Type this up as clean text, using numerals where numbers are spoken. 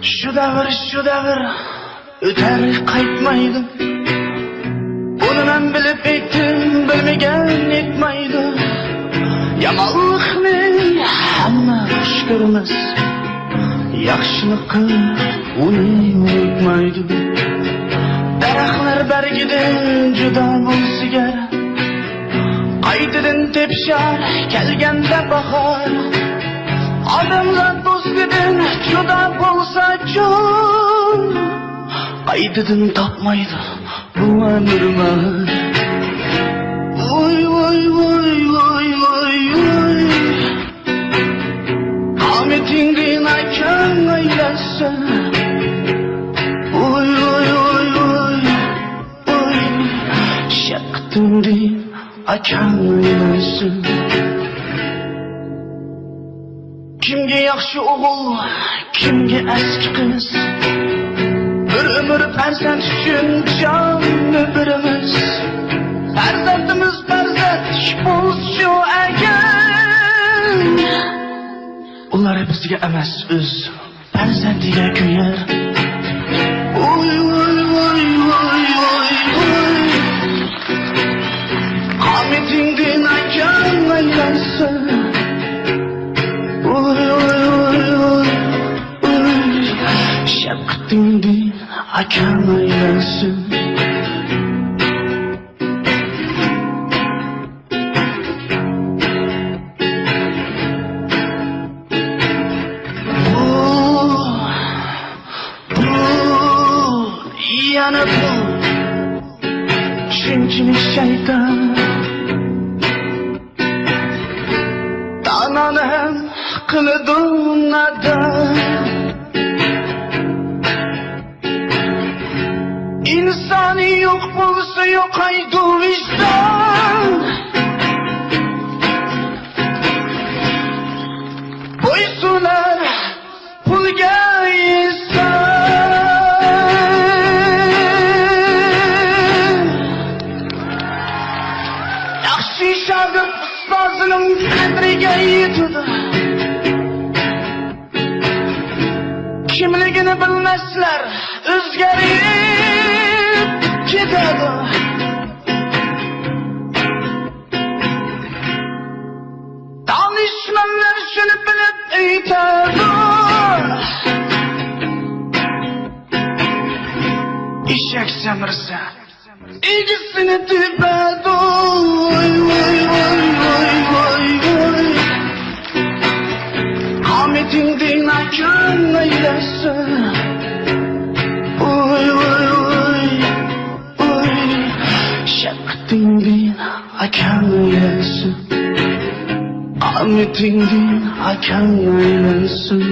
Şu davr öter qaytmaydi. Bunu men bilip ettim, bilmegen etmaydi. Yamanlıkni hamma xush ko'rmas, yaxshilikni uni unutmaydi. Daraxtlar bargidan juda bo'lsa, qaytadan tepshar kelganda bahor. Odamlar do'stidan juda bo'lsa jon, qaytadan topmaydi bu umrman. Voy voy voy voy voy voy, qametingdan akam aylasin. Voy voy voy voy voy, shaqtingdan akam aylasin. Kimga yaxshi o'g'il, kimga eski qiz, bir umr farzand uchun jonni beramiz. Farzandimiz farzand bo'lsa agar, ular bizga emas, o'z farzandiga kuyar. Oy oy oy oy oy oy, qametingdan akam aylansin. Oy oy oy oy oy, shafqatingdan akam aylansin. Yana bu shunchalik shayton, tananam qiladi nadan. İnsani yo'q bo'lsa yo'qaydi vijdon, bo'ysunar pulga shogird ustozining qadriga yetadi. Kimligini bilmaslar, o'zgarib ketadi. Danishmanlar shuni bilib aytadi, eshak samirsa egisini tepadi. Voy voy voy voy voy voy, qametingdan akam aylasin. Voy voy voy voy, shafqatingdan akam aylasin. Qametingdan akam aylasin.